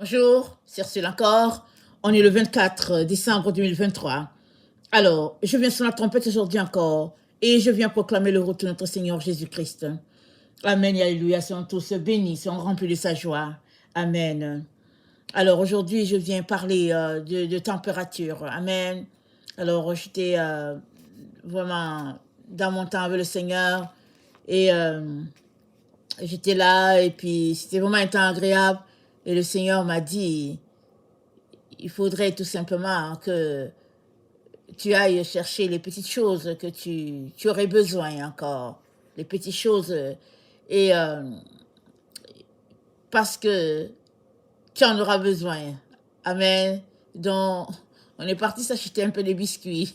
Bonjour, c'est Ursule encore. On est le 24 décembre 2023. Alors, je viens sur la trompette aujourd'hui encore et je viens proclamer le retour de notre Seigneur Jésus-Christ. Amen et alléluia, sont tous bénis, sont remplis de sa joie. Amen. Alors aujourd'hui, je viens parler de température. Amen. Alors, j'étais vraiment dans mon temps avec le Seigneur et j'étais là et puis c'était vraiment un temps agréable. Et le Seigneur m'a dit, il faudrait tout simplement que tu ailles chercher les petites choses que tu aurais besoin encore. Les petites choses. Et parce que tu en auras besoin. Amen. Donc, on est parti s'acheter un peu de biscuits.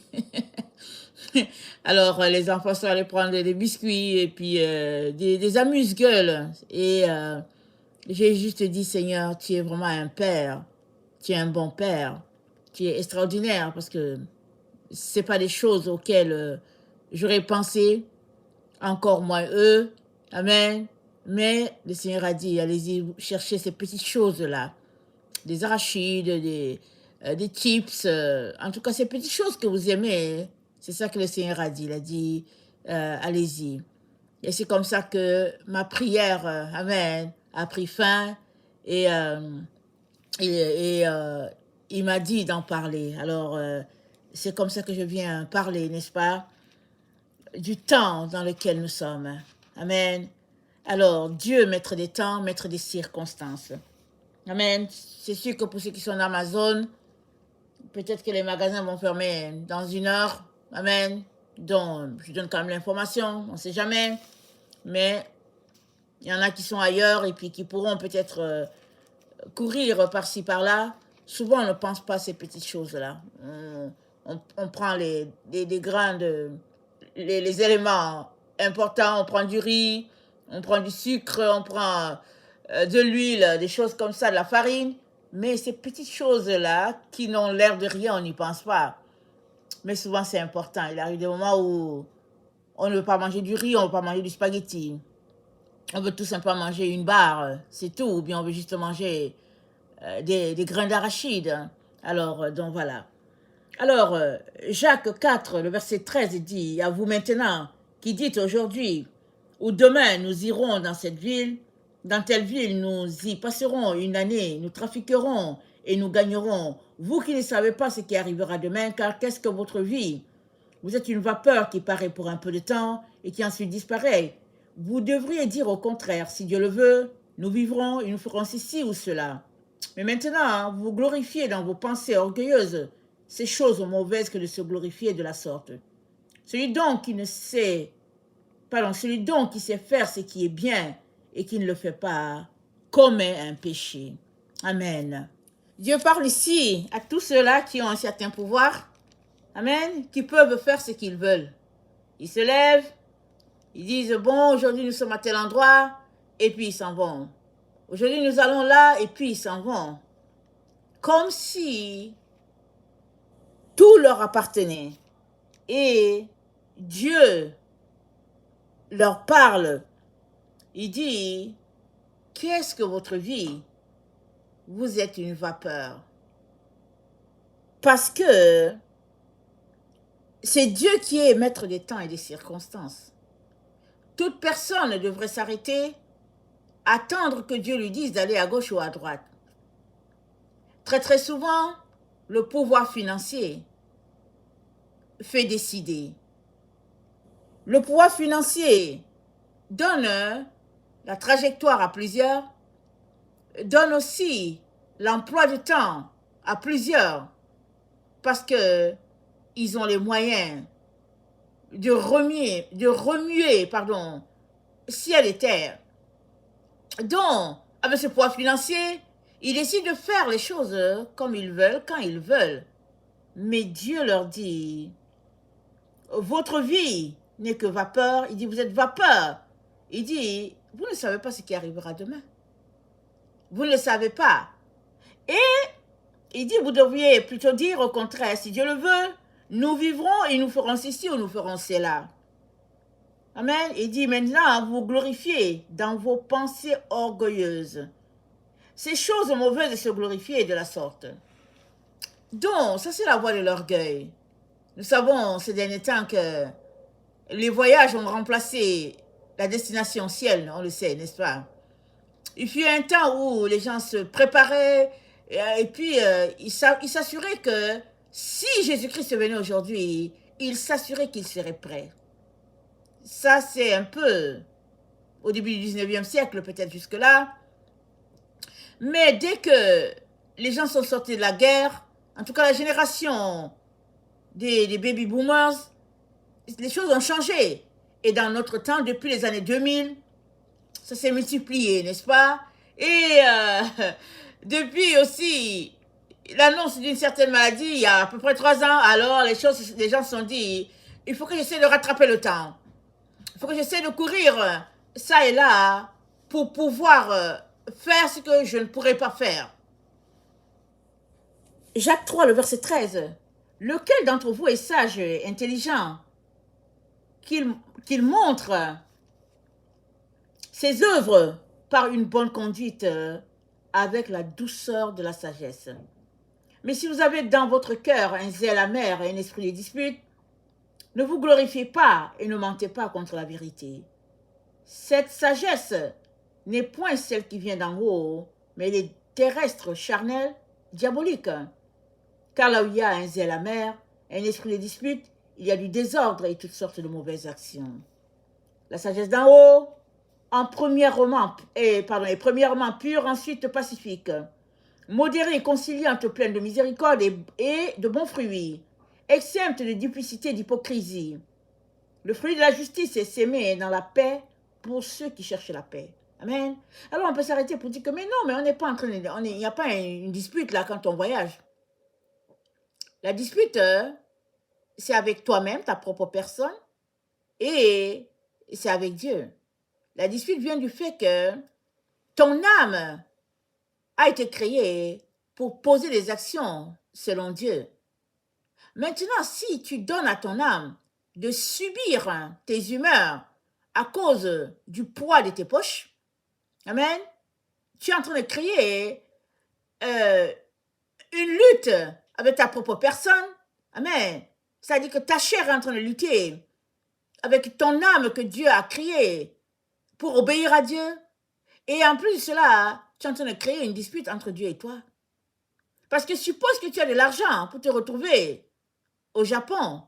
Alors, les enfants sont allés prendre des biscuits et puis des amuse-gueules. Et j'ai juste dit, Seigneur, tu es vraiment un père. Tu es un bon père. Tu es extraordinaire parce que c'est pas des choses auxquelles j'aurais pensé, encore moins eux. Amen. Mais le Seigneur a dit, allez-y chercher ces petites choses-là. Des arachides, des chips, en tout cas ces petites choses que vous aimez. C'est ça que le Seigneur a dit. Il a dit, allez-y. Et c'est comme ça que ma prière, Amen, a pris fin. Et, il m'a dit d'en parler. Alors, c'est comme ça que je viens parler, n'est-ce pas, du temps dans lequel nous sommes. Amen. Alors, Dieu, maître des temps, maître des circonstances. Amen. C'est sûr que pour ceux qui sont dans ma zone, peut-être que les magasins vont fermer dans 1 heure. Amen. Donc, je donne quand même l'information, on ne sait jamais. Mais il y en a qui sont ailleurs et puis qui pourront peut-être courir par-ci, par-là. Souvent, on ne pense pas à ces petites choses-là. On prend les grains, les éléments importants. On prend du riz, on prend du sucre, on prend de l'huile, des choses comme ça, de la farine. Mais ces petites choses-là, qui n'ont l'air de rien, on n'y pense pas. Mais souvent, c'est important. Il arrive des moments où on ne veut pas manger du riz, on ne veut pas manger du spaghetti. On veut tout simplement manger une barre, c'est tout. Ou bien on veut juste manger des grains d'arachide. Alors, donc voilà. Alors, Jacques 4, le verset 13 dit, à vous maintenant, qui dites aujourd'hui ou demain nous irons dans cette ville, dans telle ville nous y passerons 1 année, nous trafiquerons et nous gagnerons. Vous qui ne savez pas ce qui arrivera demain, car qu'est-ce que votre vie? Vous êtes une vapeur qui paraît pour un peu de temps et qui ensuite disparaît. Vous devriez dire au contraire, si Dieu le veut, nous vivrons et nous ferons ceci ou cela. Mais maintenant, vous vous glorifiez dans vos pensées orgueilleuses. Ces choses mauvaises que de se glorifier de la sorte. Celui donc qui ne sait, celui donc qui sait faire ce qui est bien et qui ne le fait pas, commet un péché. Amen. Dieu parle ici à tous ceux-là qui ont un certain pouvoir. Amen. Qui peuvent faire ce qu'ils veulent. Ils se lèvent, ils disent, bon, aujourd'hui nous sommes à tel endroit, et puis ils s'en vont. Aujourd'hui nous allons là, et puis ils s'en vont. Comme si tout leur appartenait. Et Dieu leur parle. Il dit, qu'est-ce que votre vie? Vous êtes une vapeur. Parce que c'est Dieu qui est maître des temps et des circonstances. Toute personne devrait s'arrêter, attendre que Dieu lui dise d'aller à gauche ou à droite. Très très souvent, le pouvoir financier fait décider. Le pouvoir financier donne la trajectoire à plusieurs, donne aussi l'emploi du temps à plusieurs, parce que ils ont les moyens de remuer, ciel et terre. Donc, avec ce pouvoir financier, ils décident de faire les choses comme ils veulent, quand ils veulent. Mais Dieu leur dit, votre vie n'est que vapeur. Il dit, vous êtes vapeur. Il dit, vous ne savez pas ce qui arrivera demain. Vous ne le savez pas. Et il dit, vous devriez plutôt dire au contraire, si Dieu le veut, nous vivrons et nous ferons ceci ou nous ferons cela. Amen. Il dit, maintenant, vous glorifiez dans vos pensées orgueilleuses. ces choses mauvaises se glorifier de la sorte. Donc, ça c'est la voie de l'orgueil. Nous savons ces derniers temps que les voyages ont remplacé la destination ciel, on le sait, n'est-ce pas? Il fut un temps où les gens se préparaient et puis ils s'assuraient que si Jésus-Christ venait aujourd'hui, ils s'assuraient qu'il serait prêt. Ça, c'est un peu au début du 19e siècle, peut-être jusque-là. Mais dès que les gens sont sortis de la guerre, en tout cas la génération des baby boomers, les choses ont changé. Et dans notre temps, depuis les années 2000, ça s'est multiplié, n'est-ce pas? Et depuis aussi l'annonce d'une certaine maladie, il y a à peu près 3 ans, alors les gens se sont dit, il faut que j'essaie de rattraper le temps. Il faut que j'essaie de courir ça et là pour pouvoir faire ce que je ne pourrais pas faire. Jacques 3, le verset 13. Lequel d'entre vous est sage et intelligent qu'il montre ses œuvres par une bonne conduite avec la douceur de la sagesse. Mais si vous avez dans votre cœur un zèle amer et un esprit de dispute, ne vous glorifiez pas et ne mentez pas contre la vérité. Cette sagesse n'est point celle qui vient d'en haut, mais elle est terrestre, charnelle, diabolique. Car là où il y a un zèle amer, un esprit de dispute, il y a du désordre et toutes sortes de mauvaises actions. La sagesse d'en haut, premièrement pure, ensuite pacifique, modérée, conciliante, pleine de miséricorde et de bons fruits, exempte de duplicité et d'hypocrisie. Le fruit de la justice est sémé dans la paix pour ceux qui cherchent la paix. Amen. Alors on peut s'arrêter pour dire que mais non, mais on n'est pas en train de... Il n'y a pas une dispute là quand on voyage. La dispute, c'est avec toi-même, ta propre personne, et c'est avec Dieu. La dispute vient du fait que ton âme a été créée pour poser des actions selon Dieu. Maintenant, si tu donnes à ton âme de subir tes humeurs à cause du poids de tes poches, amen, tu es en train de créer une lutte avec ta propre personne, amen. C'est-à-dire que ta chair est en train de lutter avec ton âme que Dieu a créée pour obéir à Dieu. Et en plus de cela, tu es en train de créer une dispute entre Dieu et toi. Parce que suppose que tu as de l'argent pour te retrouver au Japon,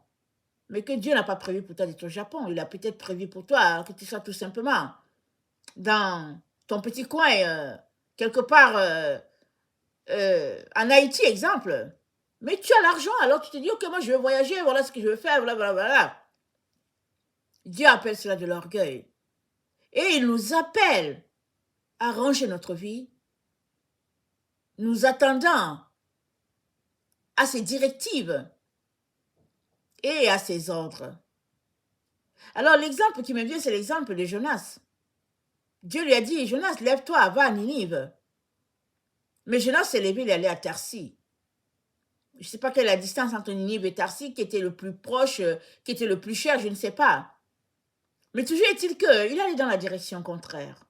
mais que Dieu n'a pas prévu pour toi d'être au Japon. Il a peut-être prévu pour toi que tu sois tout simplement dans ton petit coin, quelque part en Haïti, exemple. Mais tu as l'argent, alors tu te dis, ok, moi je vais voyager, voilà ce que je veux faire, voilà. Dieu appelle cela de l'orgueil. Et il nous appelle à ranger notre vie, nous attendant à ses directives et à ses ordres. Alors l'exemple qui me vient, c'est l'exemple de Jonas. Dieu lui a dit, Jonas, lève-toi, va à Ninive. Mais Jonas s'est levé, il est allé à Tarsis. Je ne sais pas quelle est la distance entre Ninive et Tarsis, qui était le plus proche, qui était le plus cher, je ne sais pas. Mais toujours est-il qu'il allait dans la direction contraire.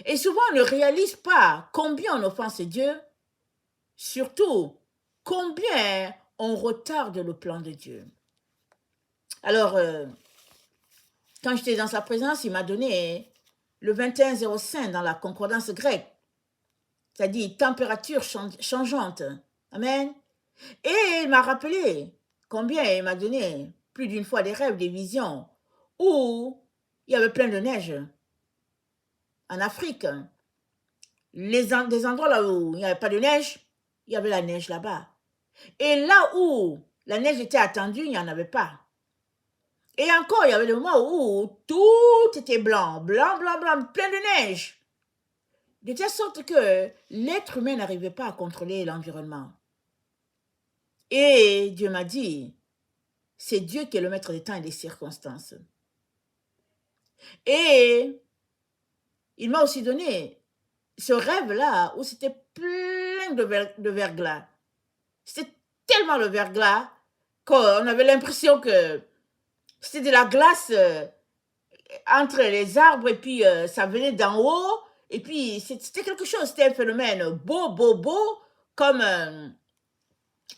Et souvent, on ne réalise pas combien on offense Dieu, surtout combien on retarde le plan de Dieu. Alors, quand j'étais dans sa présence, il m'a donné le 2105 dans la concordance grecque, c'est-à-dire température changeante. Amen. Et il m'a rappelé combien il m'a donné plus d'une fois des rêves, des visions, où il y avait plein de neige en Afrique. Des endroits là où il n'y avait pas de neige, il y avait la neige là-bas. Et là où la neige était attendue, il n'y en avait pas. Et encore, il y avait des moments où tout était blanc, plein de neige. De telle sorte que l'être humain n'arrivait pas à contrôler l'environnement. Et Dieu m'a dit, c'est Dieu qui est le maître des temps et des circonstances. Et il m'a aussi donné ce rêve-là où c'était plein de verglas. C'était tellement le verglas qu'on avait l'impression que c'était de la glace entre les arbres et puis ça venait d'en haut Et puis, c'était quelque chose, c'était un phénomène beau, comme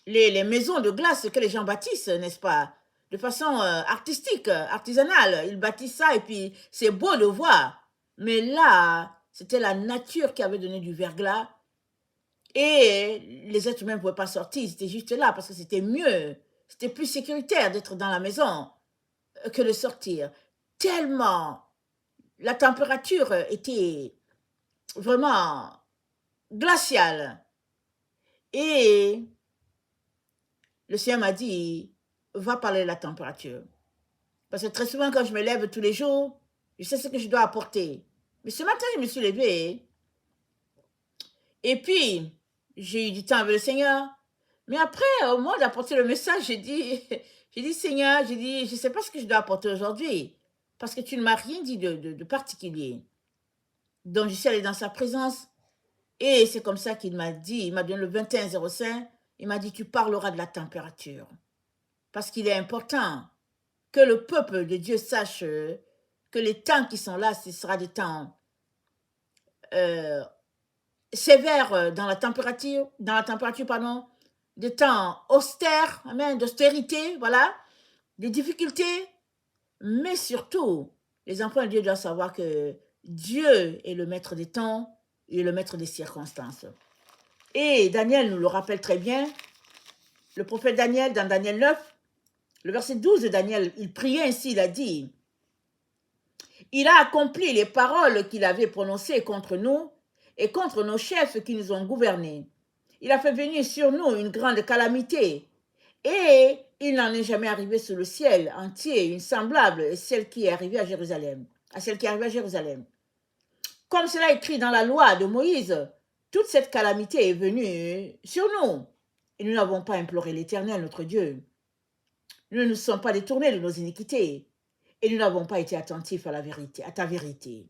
les maisons de glace que les gens bâtissent, n'est-ce pas? De façon artistique, artisanale. Ils bâtissent ça et puis c'est beau de voir. Mais là, c'était la nature qui avait donné du verglas et les êtres humains ne pouvaient pas sortir. C'était juste là parce que c'était mieux. C'était plus sécuritaire d'être dans la maison que de sortir. Tellement la température était vraiment glaciale. Et le Seigneur m'a dit, va parler de la température. Parce que très souvent, quand je me lève tous les jours, je sais ce que je dois apporter. Mais ce matin, je me suis levée. Et puis, j'ai eu du temps avec le Seigneur. Mais après, au moment d'apporter le message, j'ai dit, Seigneur, je ne sais pas ce que je dois apporter aujourd'hui. Parce que tu ne m'as rien dit de particulier. Donc, je suis allée dans sa présence. Et c'est comme ça qu'il m'a dit, il m'a donné le 21-05, il m'a dit, tu parleras de la température. Parce qu'il est important que le peuple de Dieu sache que les temps qui sont là, ce sera des temps sévères dans la température, pardon, des temps austères, amen, d'austérité, voilà, des difficultés, mais surtout, les enfants de Dieu doivent savoir que Dieu est le maître des temps et le maître des circonstances. Et Daniel nous le rappelle très bien, le prophète Daniel, dans Daniel 9, le verset 12 de Daniel, il priait ainsi, il a dit, il a accompli les paroles qu'il avait prononcées contre nous et contre nos chefs qui nous ont gouvernés. Il a fait venir sur nous une grande calamité et il n'en est jamais arrivé sur le ciel entier une semblable à celle qui est arrivée à Jérusalem. Comme cela est écrit dans la loi de Moïse, toute cette calamité est venue sur nous et nous n'avons pas imploré l'Éternel, notre Dieu. Nous ne nous sommes pas détournés de nos iniquités et nous n'avons pas été attentifs à la vérité, à ta vérité.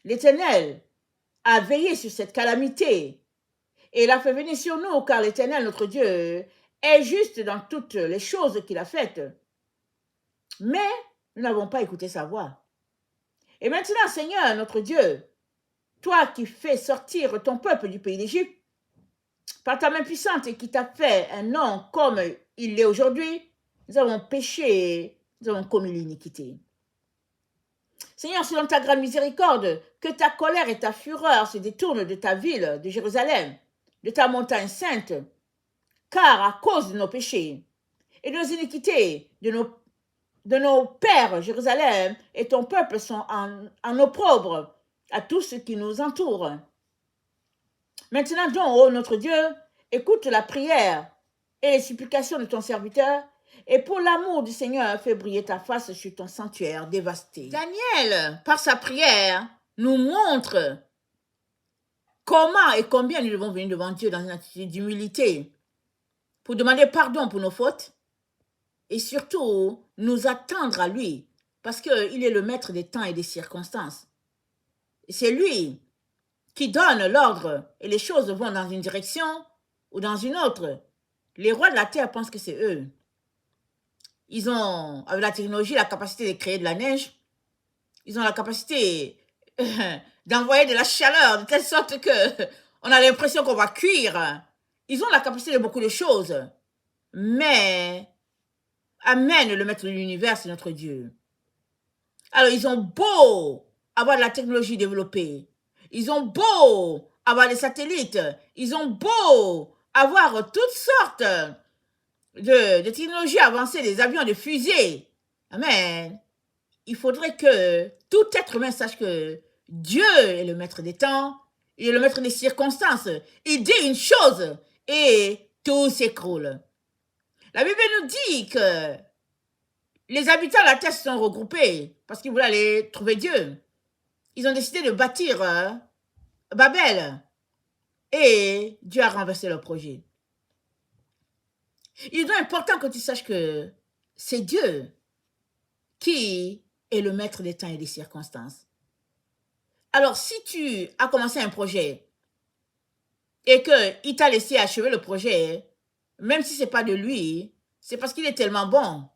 L'Éternel a veillé sur cette calamité et il a fait venir sur nous, car l'Éternel, notre Dieu, est juste dans toutes les choses qu'il a faites. Mais nous n'avons pas écouté sa voix. Et maintenant, Seigneur, notre Dieu, toi qui fais sortir ton peuple du pays d'Égypte, par ta main puissante et qui t'a fait un nom comme il l'est aujourd'hui, nous avons péché, nous avons commis l'iniquité. Seigneur, selon ta grande miséricorde, que ta colère et ta fureur se détournent de ta ville, de Jérusalem, de ta montagne sainte, car à cause de nos péchés et de nos iniquités, de nos pères, Jérusalem et ton peuple sont en opprobre à tous ceux qui nous entourent. Maintenant donc, ô notre Dieu, écoute la prière et les supplications de ton serviteur, et pour l'amour du Seigneur, fais briller ta face sur ton sanctuaire dévasté. Daniel, par sa prière, nous montre comment et combien nous devons venir devant Dieu dans une attitude d'humilité pour demander pardon pour nos fautes et surtout nous attendre à lui parce qu'il est le maître des temps et des circonstances. Et c'est lui qui donne l'ordre et les choses vont dans une direction ou dans une autre. Les rois de la terre pensent que c'est eux. Ils ont, avec la technologie, la capacité de créer de la neige. Ils ont la capacité d'envoyer de la chaleur de telle sorte que on a l'impression qu'on va cuire. Ils ont la capacité de beaucoup de choses. Mais, amen, le maître de l'univers, c'est notre Dieu. Alors, ils ont beau avoir de la technologie développée. Ils ont beau avoir des satellites. Ils ont beau avoir toutes sortes de technologies avancées, des avions, des fusées. Amen. Il faudrait que tout être humain sache que Dieu est le maître des temps, il est le maître des circonstances. Il dit une chose et tout s'écroule. La Bible nous dit que les habitants de la terre se sont regroupés parce qu'ils voulaient aller trouver Dieu. Ils ont décidé de bâtir Babel et Dieu a renversé leur projet. Il est donc important que tu saches que c'est Dieu qui est le maître des temps et des circonstances. Alors, si tu as commencé un projet et qu'il t'a laissé achever le projet, même si ce n'est pas de lui, c'est parce qu'il est tellement bon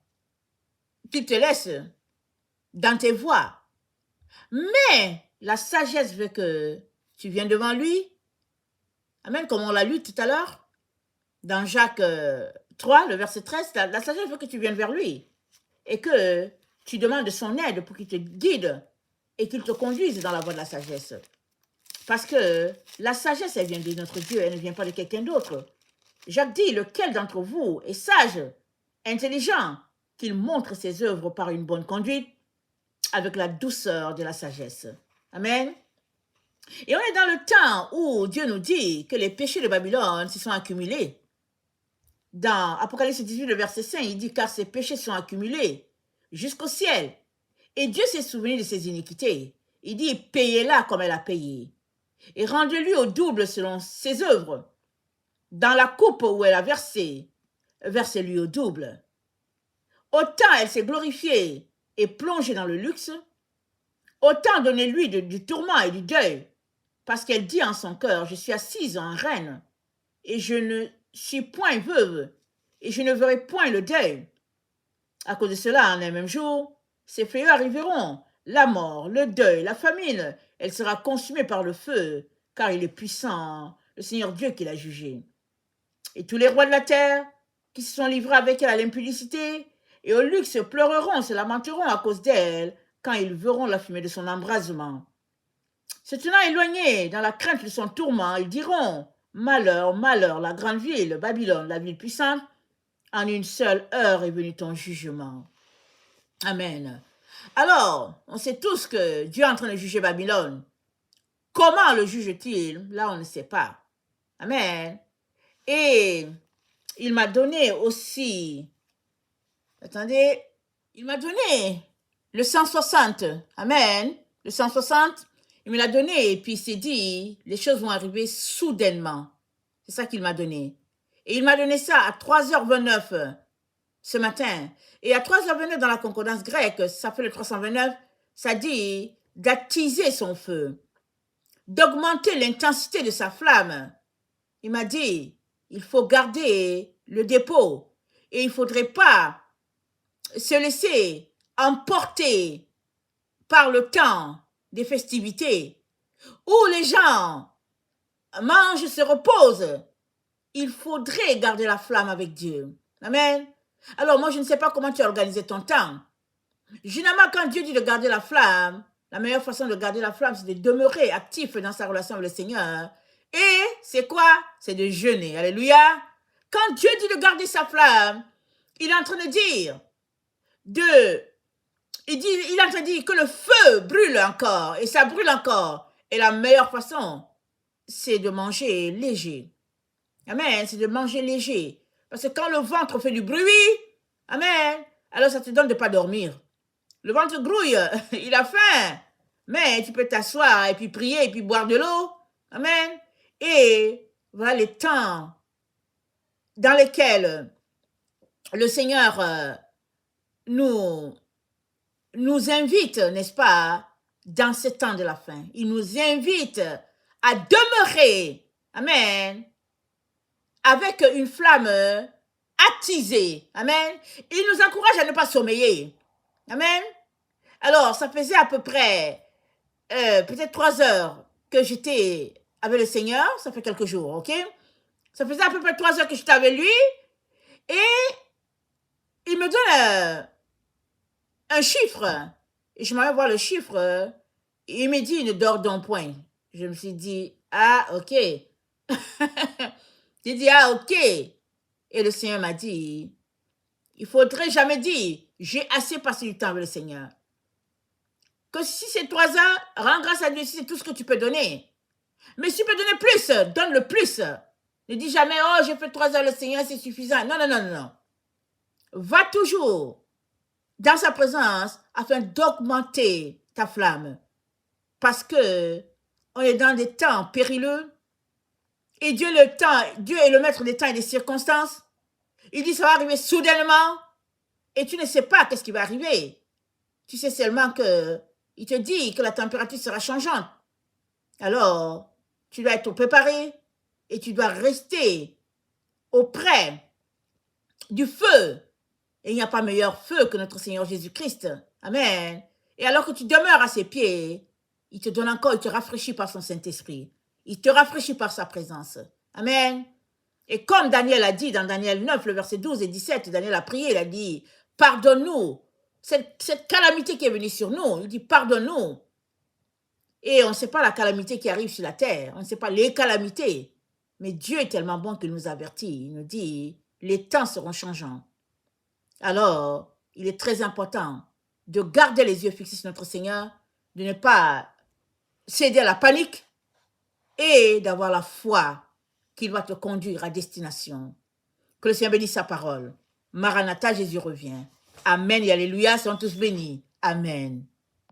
qu'il te laisse dans tes voies. Mais La sagesse veut que tu viennes devant lui. Amen, comme on l'a lu tout à l'heure. Dans Jacques 3, le verset 13, la sagesse veut que tu viennes vers lui. Et que tu demandes son aide pour qu'il te guide et qu'il te conduise dans la voie de la sagesse. Parce que la sagesse, elle vient de notre Dieu, elle ne vient pas de quelqu'un d'autre. Jacques dit, lequel d'entre vous est sage, intelligent, qu'il montre ses œuvres par une bonne conduite, avec la douceur de la sagesse. Amen. Et on est dans le temps où Dieu nous dit que les péchés de Babylone se sont accumulés. Dans Apocalypse 18, le verset 5, il dit, car ces péchés sont accumulés jusqu'au ciel. Et Dieu s'est souvenu de ses iniquités. Il dit, payez-la comme elle a payé. Et rendez-lui au double selon ses œuvres. Dans la coupe où elle a versé, versez-lui au double. Autant elle s'est glorifiée et plongée dans le luxe, autant donnez-lui du tourment et du deuil, parce qu'elle dit en son cœur, je suis assise en reine, et je ne suis point veuve, et je ne verrai point le deuil. À cause de cela, en un même jour, ces fléaux arriveront, la mort, le deuil, la famine, elle sera consumée par le feu, car il est puissant, le Seigneur Dieu qui l'a jugé. Et tous les rois de la terre, qui se sont livrés avec elle à l'impudicité, et au luxe pleureront, se lamenteront à cause d'elle, quand ils verront la fumée de son embrasement. Se tenant éloignés dans la crainte de son tourment, ils diront, malheur, malheur, la grande ville, Babylone, la ville puissante, en une seule heure est venu ton jugement. Amen. Alors, on sait tous que Dieu est en train de juger Babylone. Comment le juge-t-il? Là, on ne sait pas. Amen. Et il m'a donné aussi, attendez, il m'a donné le 160. Amen. Le 160, il me l'a donné et puis il s'est dit, les choses vont arriver soudainement. C'est ça qu'il m'a donné. Et il m'a donné ça à 3h29 ce matin. Et à 3h29 dans la concordance grecque, ça fait le 329, ça dit d'attiser son feu, d'augmenter l'intensité de sa flamme. Il m'a dit, il faut garder le dépôt et il ne faudrait pas se laisser emporter par le temps des festivités où les gens mangent, se reposent. Il faudrait garder la flamme avec Dieu. Amen. Alors moi, je ne sais pas comment tu as organisé ton temps. Généralement, quand Dieu dit de garder la flamme, la meilleure façon de garder la flamme, c'est de demeurer actif dans sa relation avec le Seigneur. Et c'est quoi? C'est de jeûner. Alléluia. Quand Dieu dit de garder sa flamme, il est en train de dire il est en train de dire que le feu brûle encore et ça brûle encore. Et la meilleure façon, c'est de manger léger. Amen, c'est de manger léger. Parce que quand le ventre fait du bruit, amen, alors ça te donne de ne pas dormir. Le ventre grouille, il a faim. Mais tu peux t'asseoir et puis prier et puis boire de l'eau. Amen. Et voilà les temps dans lesquels le Seigneur nous invite, n'est-ce pas, dans ce temps de la fin. Il nous invite à demeurer, amen, avec une flamme attisée, amen. Il nous encourage à ne pas sommeiller, amen. Alors, ça faisait à peu près, peut-être 3 heures que j'étais avec le Seigneur, ça fait quelques jours, ok? Ça faisait à peu près 3 heures que j'étais avec lui, et il me donne un chiffre, et je m'en vais voir le chiffre, et il me dit, ne dors donc point. Je me suis dit, ah, ok. J'ai dit, ah, ok. Et le Seigneur m'a dit, il faudrait jamais dire, j'ai assez passé du temps avec le Seigneur. Que si c'est 3 ans, rends grâce à Dieu si c'est tout ce que tu peux donner. Mais si tu peux donner plus, donne le plus. Ne dis jamais, oh, j'ai fait 3 ans le Seigneur, c'est suffisant. Non, non, non, non. Va toujours dans sa présence afin d'augmenter ta flamme. Parce que on est dans des temps périlleux. Et Dieu est le maître des temps et des circonstances. Il dit ça va arriver soudainement. Et tu ne sais pas qu'est-ce qui va arriver. Tu sais seulement que il te dit que la température sera changeante. Alors, tu dois être préparé et tu dois rester auprès du feu. Et il n'y a pas meilleur feu que notre Seigneur Jésus-Christ. Amen. Et alors que tu demeures à ses pieds, Il te donne encore, il te rafraîchit par son Saint-Esprit. Il te rafraîchit par sa présence. Amen. Et comme Daniel a dit dans Daniel 9, le verset 12 et 17, Daniel a prié, il a dit, pardonne-nous. Cette calamité qui est venue sur nous, il dit, pardonne-nous. Et on ne sait pas la calamité qui arrive sur la terre, on ne sait pas les calamités. Mais Dieu est tellement bon qu'il nous avertit. Il nous dit, les temps seront changeants. Alors, il est très important de garder les yeux fixés sur notre Seigneur, de ne pas céder à la panique et d'avoir la foi qu'il va te conduire à destination. Que le Seigneur bénisse sa parole. Maranatha, Jésus revient. Amen et alléluia, sont tous bénis. Amen.